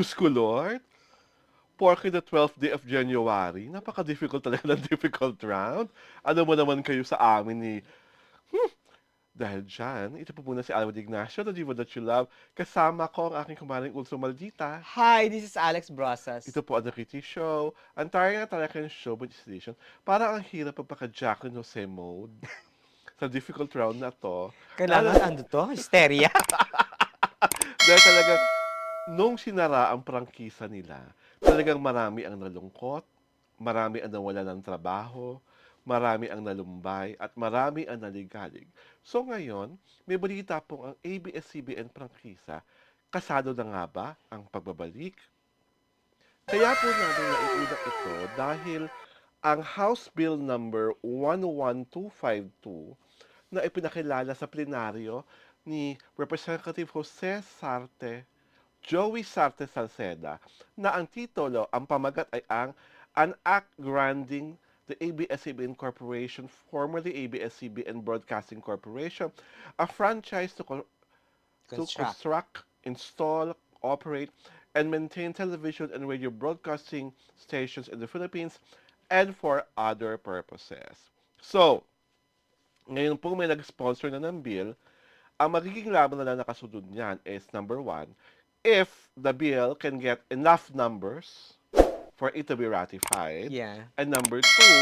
Diyos ko, Lord. Porky the 12th day of January. Napaka-difficult talaga ng difficult round. Ano mo naman kayo sa amin ni... Dahil dyan, ito po muna si Alvin Ignacio, the diva that you love. Kasama ko ang aking kumaring Ulso Maldita. Hi, this is Alex Brosas. Ito po ang The Kitty Show. Ang tayo nga talaga ng show, but station. Parang ang hirap pagpaka-Jacqueline Jose mode sa difficult round na to. Kailangan ano to? Hysteria? Dahil talaga, nung sinara ang prangkisa nila, talagang marami ang nalungkot, marami ang nawala ng trabaho, marami ang nalumbay, at marami ang naligalig. So ngayon, may balita pong ang ABS-CBN prangkisa, kasado na nga ba ang pagbabalik? Kaya po natin naiulat ito dahil ang House Bill number 11252 na ipinakilala sa plenaryo ni Representative Jose Sarte, Joey Sarte Salceda, na ang titulo, ang pamagat ay ang An Act Granting the ABS-CBN Corporation, formerly ABS-CBN Broadcasting Corporation, a franchise to construct, install, operate, and maintain television and radio broadcasting stations in the Philippines and for other purposes. So, ngayon po may nag-sponsor na ng bill. Ang magiging laban na lang nakasunod niyan is number one, if the bill can get enough numbers for it to be ratified. Yeah. And number two,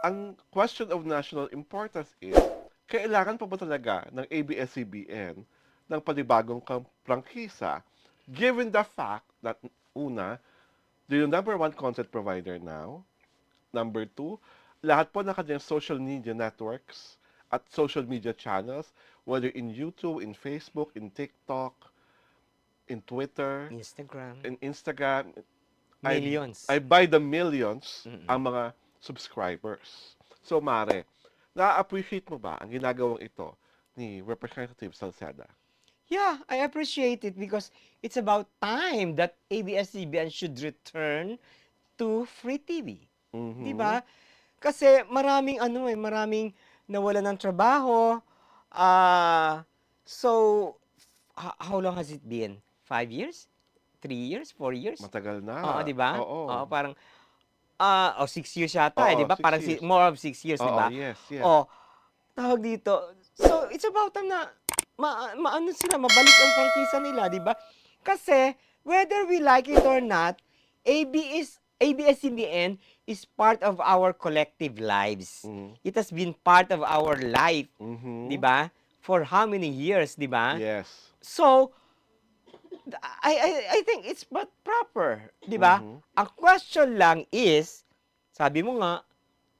ang question of national importance is, kailangan pa ba talaga ng ABS-CBN ng panibagong prangkisa given the fact that, una, they're the number one content provider now. Number two, lahat po ng kanyang social media networks at social media channels, whether in YouTube, in Facebook, in TikTok, in Twitter, Instagram. in Instagram, Millions. I buy the millions Mm-mm. ang mga subscribers. So, Mare, na-appreciate mo ba ang ginagawang ito ni Representative Salceda? Yeah, I appreciate it because it's about time that ABS-CBN should return to free TV. Mhm. Di ba? Kasi maraming nawala ng trabaho. So, how long has it been? 5 years? 3 years? 4 years? Matagal na. Oo, di ba? Oo. Oo, parang 6 years yata, Oo, di ba? 6 Parang years. more of 6 years, di Oo, ba? yes, yes. Oh, tawag dito. So, it's about time na maano sila, mabalik ang prangkisa nila, di ba? Kasi, whether we like it or not, ABS-CBN is part of our collective lives. Mhm. It has been part of our life, Mhm. di ba? For how many years, di ba? Yes. So, I think it's but proper, di ba? Mhm. Ang question lang is, sabi mo nga,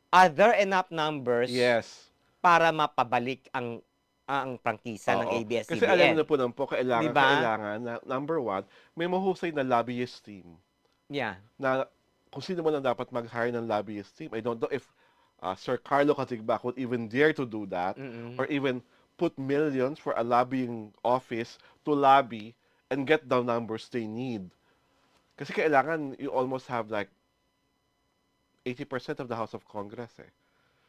are there enough numbers Yes. para mapabalik ang prangkisa ng Oo. ABS-CBN? Kasi alam na po naman po, Di ba? kailangan na, number one, may mahusay na lobbyist team. Yeah. Na kung sino man ang dapat mag-hire ng lobbyist team. I don't know if Sir Carlo Catigbac would even dare to do that Mm-mm. or even put millions for a lobbying office to lobby and get the numbers they need. Kasi kailangan you almost have like 80% of the House of Congress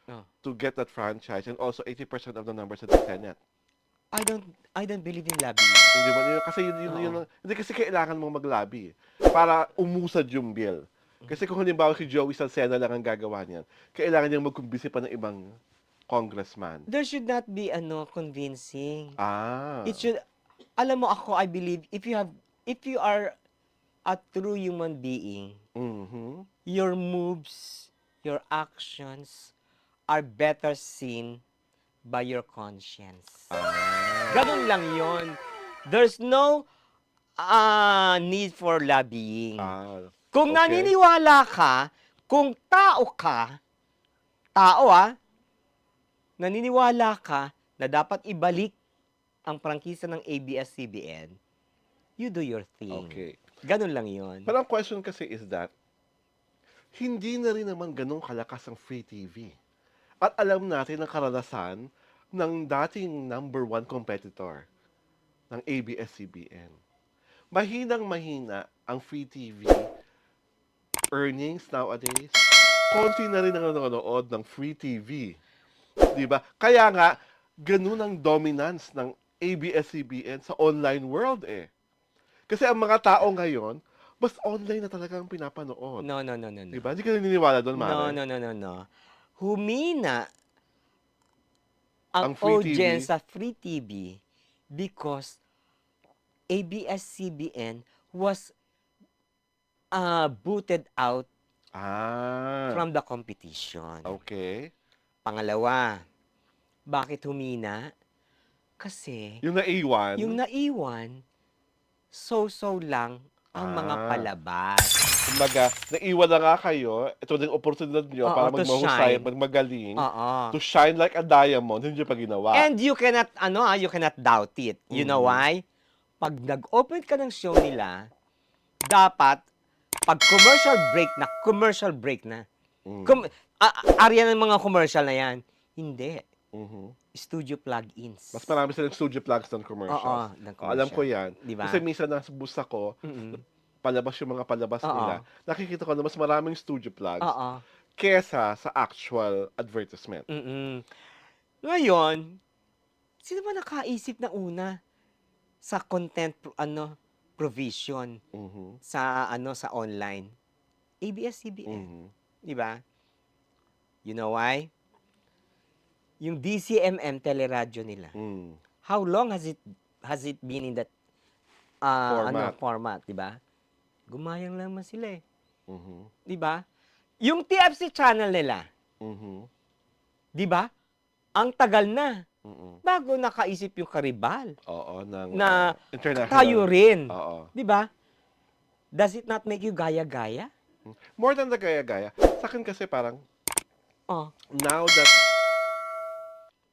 Oh. to get that franchise and also 80% of the numbers in the Senate. I don't believe in lobbying. Hindi ba? Kasi hindi kasi kailangan mong mag-lobby para umusad yung bill. Kasi kung halimbawa si Joey Salceda lang ang gagawa niyan, kailangan niyang magkumbisi pa ng ibang congressman. There should not be convincing. Ah. It should, alam mo ako, I believe, if you are a true human being, Mhm. your moves, your actions are better seen by your conscience. Ah. Ganun lang yon. There's no need for lobbying. Ah. Kung Okay. naniniwala ka, kung tao naniniwala ka na dapat ibalik ang prangkisa ng ABS-CBN, you do your thing. Okay. Ganun lang yon. Pero ang question kasi is that, hindi na rin naman ganun kalakas ang free TV. At alam natin ang karanasan ng dating number one competitor ng ABS-CBN. Mahinang-mahina ang free TV earnings nowadays. Konti na rin ang nanonood ng free TV. Diba? Kaya nga, ganun ang dominance ng ABS-CBN sa online world Kasi ang mga tao ngayon, mas online na talaga ang pinapanood. No, no, no, no, Di no. ba? Hindi ka naniniwala doon, No, Mare? no, no, no, no. Humina ang Ang free TV, audience sa free TV because ABS-CBN was booted out ah, from the competition. okay. Pangalawa, bakit humina? Kasi Yung naiwan, yung naiwan, so-so lang ang mga ah, palabas. kumbaga, naiwan na nga kayo, ito na yung oportunidad nyo Oo, para to magmahusay, shine. magmagaling, Oo. to shine like a diamond, hindi nyo pa ginawa. And you cannot, you cannot doubt it. You know Mhm. why? Pag nag-open ka ng show nila, dapat, pag commercial break na. Mm. Area ng mga commercial na yan. Hindi. Mhm. Studio plugins. Mas marami silang studio plugs ng Oo, commercials. ng Alam ko commercial. yan. Di ba? Kasi minsan nasa bus ako, Mm-mm. palabas yung mga palabas Oo. nila, nakikita ko na mas maraming studio plugs Oo. kesa sa actual advertisement. Mm-mm. Ngayon, sino ba nakaisip na una sa content provision Mhm. sa online? ABS-CBN, Mhm. 'di ba? You know why? Yung DCMM teleradyo nila. Mm. How long has it been in that Format. format, 'di ba? Gumayang lamang sila eh, Mhm. 'di ba? Yung TFC channel nila, Mhm. 'di ba? Ang tagal na Mm. bago nakaisip yung Karibal Oo, ng na tayo international. rin, Oo. 'di ba? Does it not make you gaya-gaya? More than the gaya-gaya. Sa akin kasi parang, Oh, now that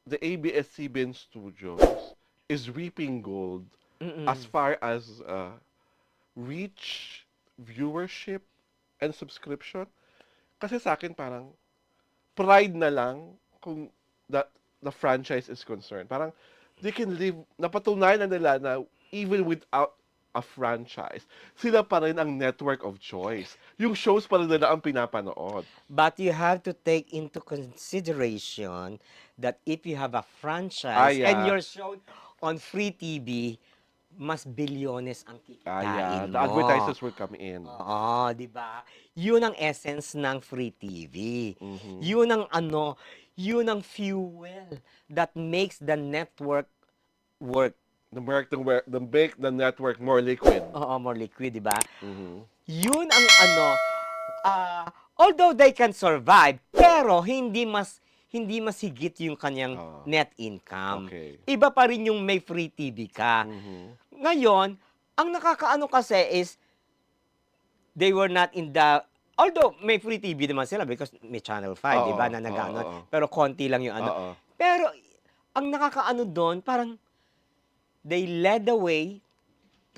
the ABS-CBN Studios is reaping gold as mm. far as reach, viewership, and subscription. Kasi sa akin parang pride na lang kung the franchise is concerned. Parang they can live, napatunayan na nila na even without a franchise, sila pa rin ang network of choice. Yung shows pa rin nila ang pinapanood. But you have to take into consideration that if you have a Ah, franchise and yeah. you're shown on free TV, mas bilyones ang Ah, yeah. kikitain The mo. advertisers will come in. Oo, 'di ba? 'Yun ang essence ng free TV. Mhm. 'Yun ang fuel that makes the network work. Make the network more liquid. Oo, more liquid, 'di ba? Mhm. 'Yun ang although they can survive, pero hindi mas higit yung kanyang Oo. net income. Okay. Iba pa rin yung may free TV ka. Mhm. Ngayon, ang nakakaano kasi is they were not in the although may free TV naman sila because may Channel 5, 'di ba, Oo, na oo, nag-aano, oo. pero konti lang yung ano. Oo. Pero ang nakakaano doon, parang they led the way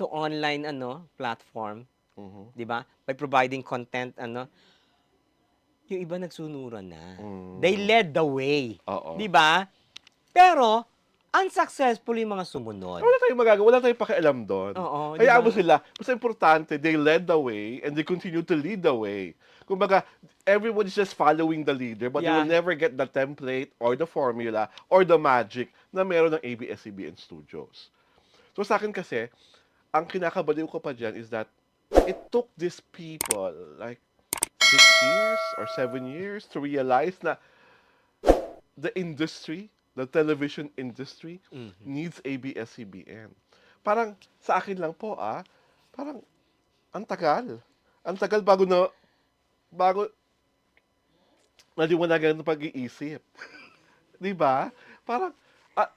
to online platform, Mhm. 'di ba? By providing content yung iba nagsunuran na. They Mm. led the way, Oo. 'di ba? Pero unsuccessful yung mga sumunod. Wala tayong magagawa, wala tayong pakialam doon. Oo, 'di Hayaan ba? mo sila. Basta importante, they led the way and they continue to lead the way. Kumbaga, everyone is just following the leader but they will Yeah. never get the template or the formula or the magic na meron ng ABS-CBN Studios. So sa akin kasi, ang kinakabaliw ko pa dyan is that it took these people like 6 years or 7 years to realize na the industry, the television industry, Mhm. needs ABS-CBN. Parang, sa akin lang po parang, ang tagal. Ang tagal bago naliwanagan ng pag-iisip. Di ba? Parang,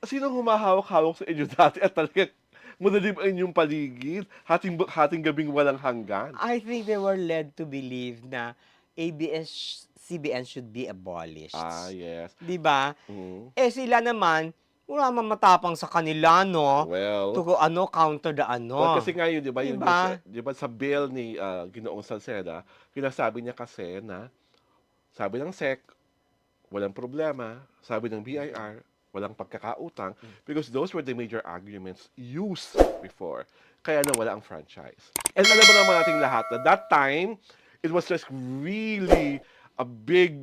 sinong humahawak-hawak sa inyo dati at talagang madilim ang inyong paligid, hating gabing walang hanggan. I think they were led to believe na ABS-CBN should be abolished. Ah, yes. 'Di ba? Mhm. Eh sila naman, wala naman matapang sa kanila, no? Well, To counter the kasi nga yun, di ba, 'Di yun, ba? di ba sa bill ni Ginoong Salceda, pinasabi niya kasi na, sabi ng SEC, walang problema, sabi ng BIR, walang pagkakautang, because those were the major arguments used before. Kaya nawala ang franchise. And alam mo naman nating lahat na that time, it was just really a big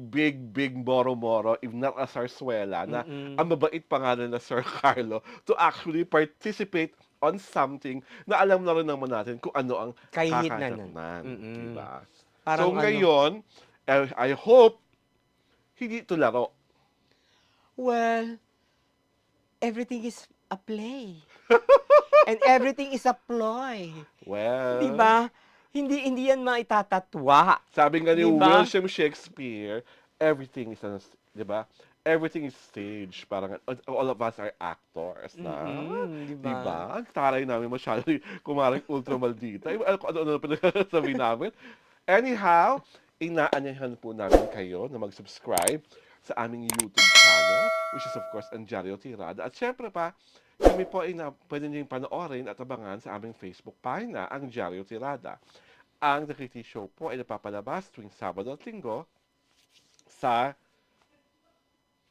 moro-moro, if not a zarzuela, na ang Mm. mabait pa nga na Sir Carlo to actually participate on something na alam na rin naman natin kung ano ang Kahihinatnan. kakaharapnan, di Mm. ba? So Parang ano, ngayon, I hope hindi ito laro. well, everything is a play. And everything is a ploy. 'Di Well, ba? Hindi yan maitatatwa, sabi nga ni 'di ba? William Shakespeare, everything is, di ba? Everything is stage. Parang all of us are actors na. 'Di Di ba? ba? Ang taray namin masyado ni kumaring ultra maldita. Iba kung ano-ano na pinagsasabi namin. Anyhow, inaanyahan po namin kayo na mag-subscribe sa aming YouTube channel, which is of course Anjario Tirada. At syempre pa, kami po ay pwede niyong panoorin at abangan sa aming Facebook pagina, ang Diaryo Tirada. Ang The Kitty Show po ay napapalabas tuwing Sabado at Linggo sa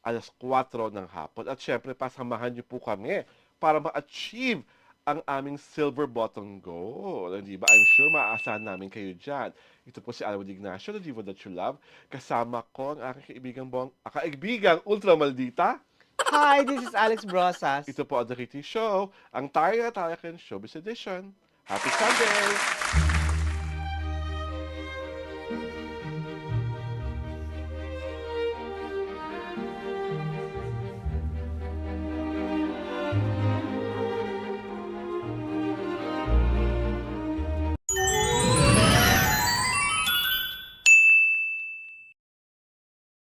4:00 ng hapon. At syempre pa, samahan niyo po kami para ma-achieve ang aming silver button goal. Di ba? I'm sure maaasahan namin kayo dyan. Ito po si Alwin Ignacio, the Diva That You Love. Kasama ko ang aking kaibigang ultra maldita. Hi, this is Alex Brosas. Ito po ang The Kitty Show, ang Taya Taya Showbiz Edition. Happy Sunday!